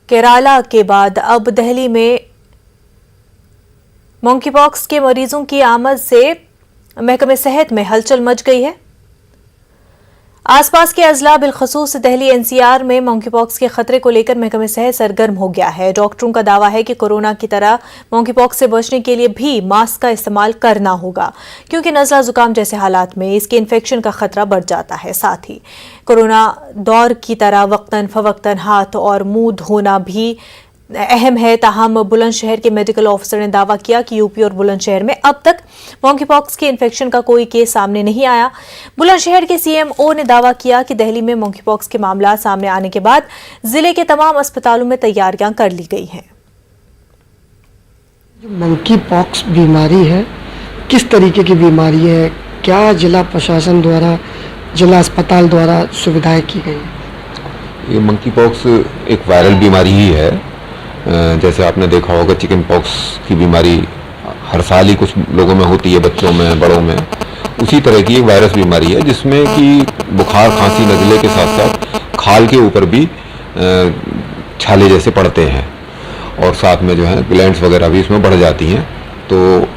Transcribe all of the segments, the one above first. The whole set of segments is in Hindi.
केरला के बाद अब दिल्ली में मंकीपॉक्स के मरीजों की आमद से महकमे सेहत में हलचल मच गई है। आसपास के अजला बिलखसूस दिल्ली एनसीआर में मंकीपॉक्स के खतरे को लेकर महकमे सेहत सरगर्म हो गया है। डॉक्टरों का दावा है कि कोरोना की तरह मंकीपॉक्स से बचने के लिए भी मास्क का इस्तेमाल करना होगा, क्योंकि नज़ला जुकाम जैसे हालात में इसके इन्फेक्शन का खतरा बढ़ जाता है। साथ ही कोरोना दौर की तरह वक्तन फवक्तन हाथ और मुंह धोना भी अहम है। ताहम बुलंदशहर के मेडिकल ऑफिसर ने दावा किया कि यूपी और बुलंदशहर में अब तक मंकीपॉक्स के इन्फेक्शन का कोई केस सामने नहीं आया। बुलंदशहर के सीएमओ ने दावा किया कि दिल्ली में मंकीपॉक्स के मामला सामने आने के बाद जिले के तमाम अस्पतालों में तैयारियां कर ली गई हैं। जो मंकीपॉक्स बीमारी है, किस तरीके की बीमारी है, क्या जिला प्रशासन द्वारा, जिला अस्पताल द्वारा सुविधाएं की गई है? ये मंकीपॉक्स एक वायरल बीमारी ही है। जैसे आपने देखा होगा चिकन पॉक्स की बीमारी हर साल ही कुछ लोगों में होती है, बच्चों में, बड़ों में। उसी तरह की एक वायरस बीमारी है जिसमें कि बुखार, खांसी, नज़ले के साथ साथ खाल के ऊपर भी छाले जैसे पड़ते हैं और साथ में जो है ग्लैंड्स वगैरह भी इसमें बढ़ जाती हैं। तो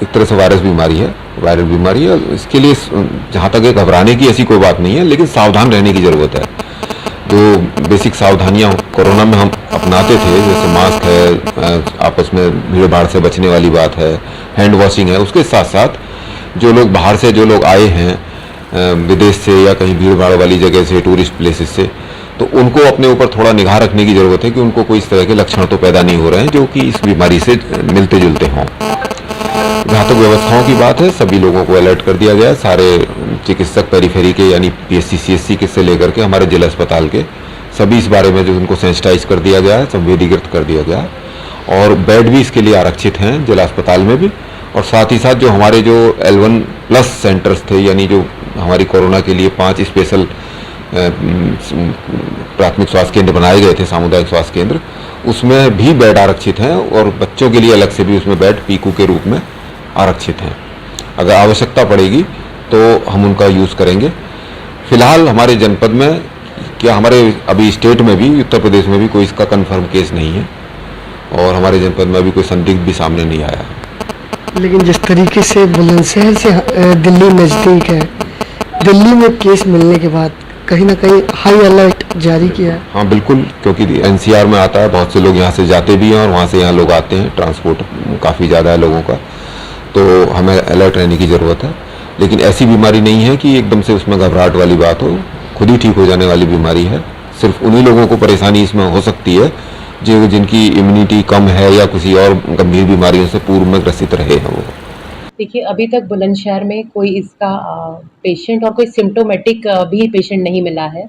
एक तरह से वायरस बीमारी है, वायरल बीमारी है। इसके लिए जहाँ तक घबराने की ऐसी कोई बात नहीं है, लेकिन सावधान रहने की ज़रूरत है। जो बेसिक सावधानियां कोरोना में हम अपनाते थे, जैसे मास्क है, आपस में भीड़ भाड़ से बचने वाली बात है, हैंड वॉशिंग है, उसके साथ साथ जो लोग बाहर से जो लोग आए हैं विदेश से या कहीं भीड़ भाड़ वाली जगह से, टूरिस्ट प्लेसेस से, तो उनको अपने ऊपर थोड़ा निगाह रखने की ज़रूरत है कि उनको कोई इस तरह के लक्षण तो पैदा नहीं हो रहे हैं जो कि इस बीमारी से मिलते जुलते हों। जहाँ तक व्यवस्थाओं की बात है, सभी लोगों को अलर्ट कर दिया गया है। सारे चिकित्सक पेरीफेरी के यानी पीएचसी, सीएचसी के से लेकर के हमारे जिला अस्पताल के सभी इस बारे में जो उनको सेंसिटाइज कर दिया गया है, संवेदीकृत कर दिया गया है। और बेड भी इसके लिए आरक्षित हैं जिला अस्पताल में भी। और साथ ही साथ जो हमारे जो L1+ सेंटर्स थे, यानी जो हमारी कोरोना के लिए 5 स्पेशल प्राथमिक स्वास्थ्य केंद्र बनाए गए थे, सामुदायिक स्वास्थ्य केंद्र, उसमें भी बेड आरक्षित हैं और बच्चों के लिए अलग से भी उसमें बेड पीकू के रूप में आरक्षित हैं। अगर आवश्यकता पड़ेगी तो हम उनका यूज़ करेंगे। फिलहाल हमारे जनपद में, क्या हमारे अभी स्टेट में भी, उत्तर प्रदेश में भी कोई इसका कंफर्म केस नहीं है और हमारे जनपद में अभी कोई संदिग्ध भी सामने नहीं आया है। लेकिन जिस तरीके से बुलंदशहर से दिल्ली नज़दीक है, दिल्ली में केस मिलने के बाद कहीं ना कहीं हाई अलर्ट जारी किया है। हाँ बिल्कुल, क्योंकि एनसीआर में आता है, बहुत से लोग यहाँ से जाते भी हैं और वहाँ से यहाँ लोग आते हैं, ट्रांसपोर्ट काफ़ी ज़्यादा है लोगों का, तो हमें अलर्ट रहने की ज़रूरत है। लेकिन ऐसी बीमारी नहीं है कि एकदम से उसमें घबराहट वाली बात हो, खुद ही ठीक हो जाने वाली बीमारी है। सिर्फ उन्हीं लोगों को परेशानी इसमें हो सकती है जो जिनकी इम्यूनिटी कम है या किसी और गंभीर बीमारियों से पूर्व में ग्रसित रहे हैं वो। देखिए, अभी तक बुलंदशहर में कोई इसका पेशेंट और कोई सिम्टोमेटिक भी पेशेंट नहीं मिला है,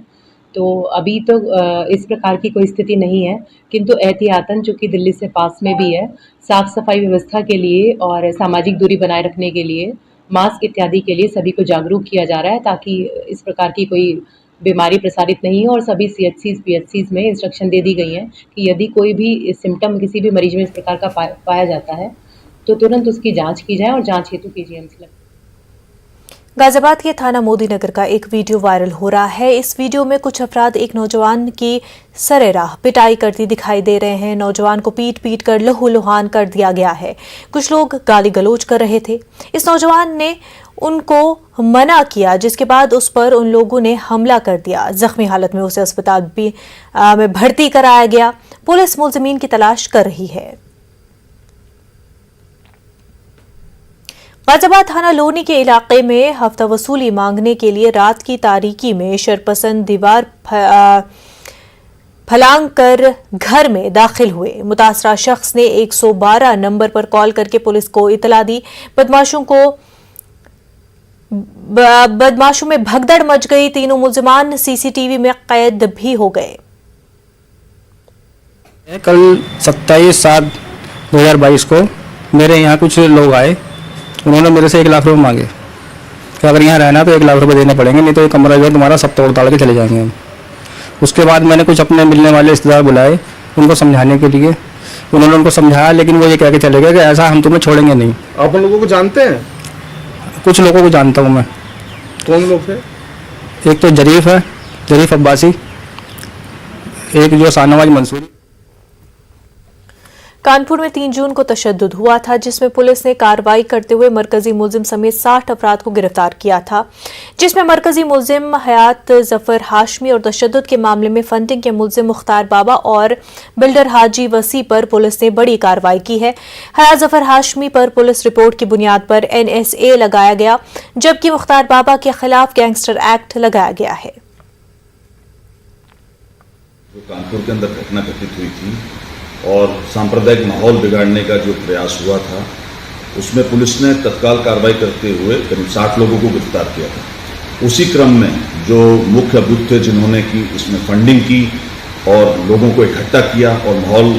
तो अभी तो इस प्रकार की कोई स्थिति नहीं है। किंतु एहतियातन, जो कि दिल्ली से पास में भी है, साफ सफाई व्यवस्था के लिए और सामाजिक दूरी बनाए रखने के लिए, मास्क इत्यादि के लिए सभी को जागरूक किया जा रहा है, ताकि इस प्रकार की कोई बीमारी प्रसारित नहीं हो। और सभी सीएचसीज, पीएचसीज में इंस्ट्रक्शन दे दी गई हैं कि यदि कोई भी सिम्टम किसी भी मरीज में इस प्रकार का पाया जाता है तो तुरंत उसकी जांच की जाए और जांच हेतु पीजीएमसी लगे। गाजियाबाद के थाना मोदी नगर का एक वीडियो वायरल हो रहा है। इस वीडियो में कुछ अफराद एक नौजवान की सरेराह पिटाई करती दिखाई दे रहे हैं। नौजवान को पीट पीट कर लहूलुहान कर दिया गया है। कुछ लोग गाली गलौज कर रहे थे। इस नौजवान ने उनको मना किया, जिसके बाद उस पर उन लोगों ने हमला कर दिया। जख्मी हालत में उसे अस्पताल में भर्ती कराया गया। पुलिस मुलजिमीन की तलाश कर रही है। गाजियाबाद थाना लोनी के इलाके में हफ्ता वसूली मांगने के लिए रात की तारीकी में शरपसंद दीवार फलांग कर घर में दाखिल हुए। मुतासरा शख्स ने 112 नंबर पर कॉल करके पुलिस को इतला दी। बदमाशों में भगदड़ मच गई। तीनों मुलजिमान सीसीटीवी में कैद भी हो गए। कल 27/7/2022 को मेरे यहाँ कुछ लोग आए, उन्होंने मेरे से 1 लाख रुपए मांगे कि अगर यहाँ रहना तो 1 लाख रुपए देने पड़ेंगे, नहीं तो ये कमरा जो है तुम्हारा सब तोड़ ताड़ के चले जाएंगे हम। उसके बाद मैंने कुछ अपने मिलने वाले रिश्तेदार बुलाए उनको समझाने के लिए। उन्होंने उनको समझाया, लेकिन वो ये कह के चले गए कि ऐसा हम तुम्हें छोड़ेंगे नहीं। आप उन लोगों को जानते हैं? कुछ लोगों को जानता हूँ मैं। कौन लोग थे? एक तो जरीफ है, जरीफ अब्बासी, एक जो शाहनवाज मंसूरी। कानपुर में 3 जून को तशद्दुद हुआ था, जिसमें पुलिस ने कार्रवाई करते हुए मरकजी मुलजिम समेत 60 अफराद को गिरफ्तार किया था, जिसमें मरकजी मुलजिम हयात जफर हाशमी और तशद्दुद के मामले में फंडिंग के मुलजिम मुख्तार बाबा और बिल्डर हाजी वसी पर पुलिस ने बड़ी कार्रवाई की है। हयात जफर हाशमी पर पुलिस रिपोर्ट की बुनियाद पर NSA लगाया गया, जबकि मुख्तार बाबा के खिलाफ गैंगस्टर एक्ट लगाया गया है। जो कानपुर के अंदर घटना घटित हुई थी और सांप्रदायिक माहौल बिगाड़ने का जो प्रयास हुआ था, उसमें पुलिस ने तत्काल कार्रवाई करते हुए करीब 60 लोगों को गिरफ्तार किया था। उसी क्रम में जो मुख्य अभियुक्त थे जिन्होंने की इसमें फंडिंग की और लोगों को इकट्ठा किया और माहौल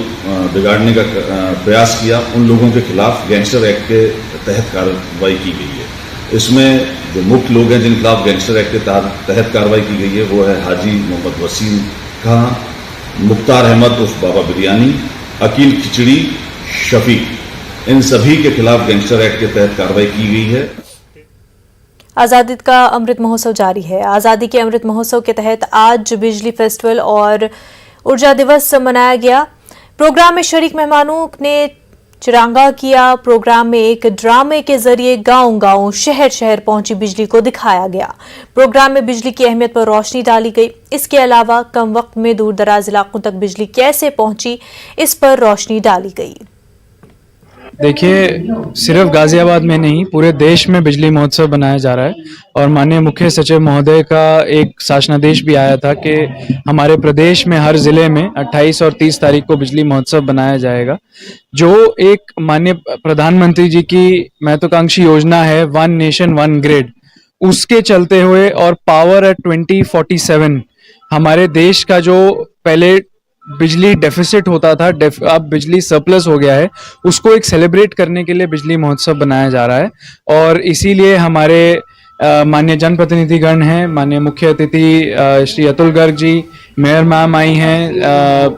बिगाड़ने का प्रयास किया, उन लोगों के खिलाफ गैंगस्टर एक्ट के तहत कार्रवाई की गई है। इसमें जो मुख्य लोग हैं जिन खिलाफ गैंगस्टर एक्ट के तहत कार्रवाई की गई है वो है हाजी मोहम्मद वसीम खां, मुख्तार अहमद उर्फ बाबा बिरयानी, अकील खिचड़ी, शफीक, इन सभी के खिलाफ गैंगस्टर एक्ट के तहत कार्रवाई की गई है। आज़ादी का अमृत महोत्सव जारी है। आज़ादी के अमृत महोत्सव के तहत आज बिजली फेस्टिवल और ऊर्जा दिवस मनाया गया। प्रोग्राम में शरीक मेहमानों ने चिरांगा किया। प्रोग्राम में एक ड्रामे के जरिए गांव-गांव, शहर-शहर पहुंची बिजली को दिखाया गया। प्रोग्राम में बिजली की अहमियत पर रोशनी डाली गई। इसके अलावा कम वक्त में दूर दराज इलाकों तक बिजली कैसे पहुंची, इस पर रोशनी डाली गई। देखिए, सिर्फ गाजियाबाद में नहीं, पूरे देश में बिजली महोत्सव बनाया जा रहा है और माननीय मुख्य सचिव महोदय का एक शासनादेश भी आया था कि हमारे प्रदेश में हर जिले में 28 और 30 तारीख को बिजली महोत्सव बनाया जाएगा, जो एक माननीय प्रधानमंत्री जी की महत्वाकांक्षी योजना है, वन नेशन वन ग्रिड, उसके चलते हुए और पावर एट 2047 हमारे देश का जो पहले बिजली डेफिसिट होता था, अब बिजली सरप्लस हो गया है, उसको एक सेलिब्रेट करने के लिए बिजली महोत्सव बनाया जा रहा है। और इसीलिए हमारे माननीय जनप्रतिनिधिगण हैं, माननीय मुख्य अतिथि श्री अतुल गर्ग जी, मेयर मैम आई हैं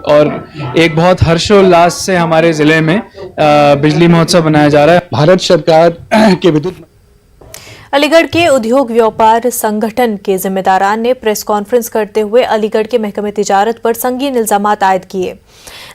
और एक बहुत हर्षोल्लास से हमारे जिले में बिजली महोत्सव बनाया जा रहा है। भारत सरकार के विद्युत अलीगढ़ के उद्योग व्यापार संगठन के जिम्मेदारान ने प्रेस कॉन्फ्रेंस करते हुए अलीगढ़ के महकमे तिजारत पर संगीन इल्जामात आयद किए।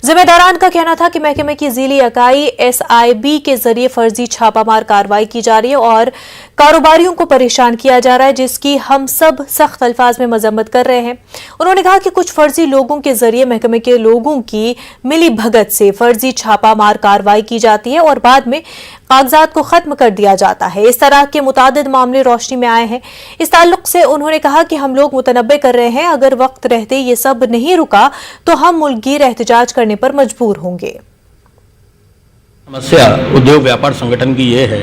जिम्मेदारान का कहना था कि महकमे की जिली इकाई SIB के जरिए फर्जी छापामार कार्रवाई की जा रही है और कारोबारियों को परेशान किया जा रहा है, जिसकी हम सब सख्त अल्फाज में मजम्मत कर रहे हैं। उन्होंने कहा कि कुछ फर्जी लोगों के जरिए महकमे के लोगों की मिली भगत से फर्जी छापामार कार्रवाई की जाती है और बाद में कागजात को खत्म कर दिया जाता है। इस तरह के मुतादिद मामले रोशनी में आए हैं। इस ताल्लुक से उन्होंने कहा कि हम लोग मुतनब्बे कर रहे हैं, अगर वक्त रहते ये सब नहीं रुका तो हम मुल्कगीर एहतजाज करने पर मजबूर होंगे। समस्या उद्योग व्यापार संगठन की ये है,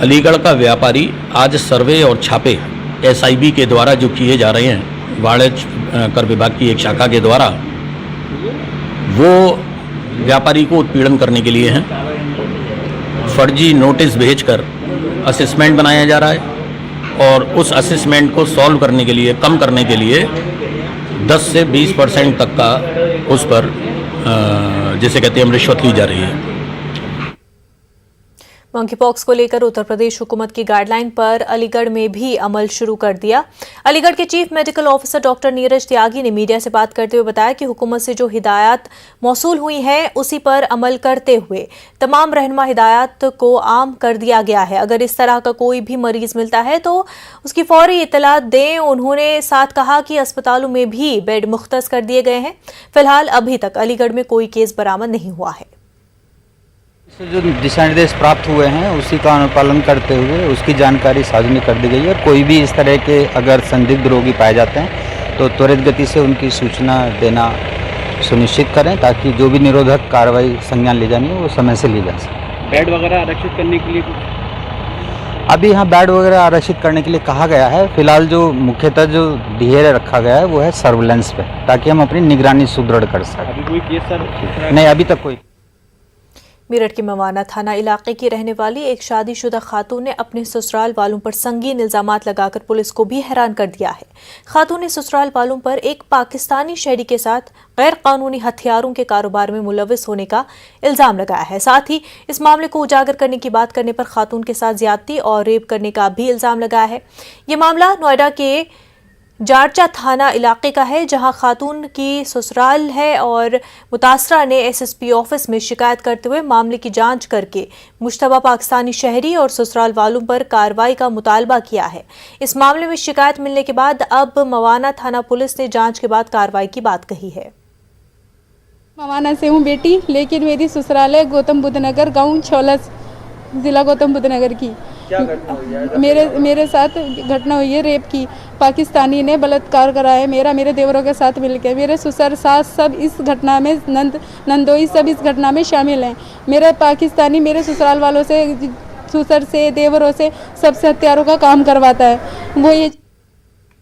अलीगढ़ का व्यापारी आज सर्वे और छापे SIB के द्वारा जो किए जा रहे हैं, वाणिज्य कर विभाग की एक शाखा के द्वारा, वो व्यापारी को उत्पीड़न करने के लिए हैं। फर्जी नोटिस भेजकर असेसमेंट बनाया जा रहा है और उस असेसमेंट को सॉल्व करने के लिए, कम करने के लिए 10 से 20% तक का उस पर जिसे कहते हैं हम रिश्वत ली जा रही है। मंकीपॉक्स को लेकर उत्तर प्रदेश हुकूमत की गाइडलाइन पर अलीगढ़ में भी अमल शुरू कर दिया। अलीगढ़ के chief medical officer doctor Neeraj Tyagi ने मीडिया से बात करते हुए बताया कि हुकूमत से जो हिदायत मौसूल हुई हैं उसी पर अमल करते हुए तमाम रहनुमा हिदायत को आम कर दिया गया है। अगर इस तरह का कोई भी मरीज मिलता है तो उसकी फौरी इत्तला दें। उन्होंने साथ कहा कि अस्पतालों में भी बेड मुख्तस कर दिए गए हैं। फिलहाल अभी तक अलीगढ़ में कोई केस बरामद नहीं हुआ है। जो दिशा निर्देश प्राप्त हुए हैं उसी का अनुपालन करते हुए उसकी जानकारी सार्वजनिक कर दी गई है। कोई भी इस तरह के अगर संदिग्ध रोगी पाए जाते हैं तो त्वरित गति से उनकी सूचना देना सुनिश्चित करें, ताकि जो भी निरोधक कार्रवाई संज्ञान ली जानी है वो समय से ली जा सके। बेड वगैरह आरक्षित करने के लिए कुछ अभी यहाँ बेड वगैरह आरक्षित करने के लिए कहा गया है। फिलहाल जो मुख्यतः जो ध्येय रखा गया है वो है सर्विलेंस पे, ताकि हम अपनी निगरानी सुदृढ़ कर सकें। अभी कोई केस सर नहीं, अभी तक कोई। मेरठ के मवाना थाना इलाके की रहने वाली एक शादीशुदा खातून ने अपने ससुराल वालों पर संगीन इल्जामात लगाकर पुलिस को भी हैरान कर दिया है। खातून ने ससुराल वालों पर एक पाकिस्तानी शहरी के साथ गैर कानूनी हथियारों के कारोबार में मुलविस होने का इल्जाम लगाया है। साथ ही इस मामले को उजागर करने की बात करने पर खातून के साथ ज्यादती और रेप करने का भी इल्जाम लगाया है। ये मामला नोएडा के जारचा थाना इलाके का है, जहां खातून की ससुराल है और मुतासरा ने एसएसपी ऑफिस में शिकायत करते हुए मामले की जांच करके मुश्तबा पाकिस्तानी शहरी और ससुराल वालों पर कार्रवाई का मुतालबा किया है। इस मामले में शिकायत मिलने के बाद अब मवाना थाना पुलिस ने जांच के बाद कार्रवाई की बात कही है। मवाना से हूँ बेटी, लेकिन मेरी ससुराल है गौतम बुद्ध नगर, गाँव छोलस, जिला गौतम बुद्ध नगर की। क्या घटना हुई है? मेरे साथ घटना हुई है रेप की। पाकिस्तानी ने बलात्कार करा है मेरे देवरों के साथ मिलकर। मेरे ससुर सास सब इस घटना में, नंदोई सब इस घटना में शामिल हैं। मेरा पाकिस्तानी मेरे ससुराल वालों से, ससुर से, देवरों से, सबसे हत्यारों का काम करवाता है। वो ये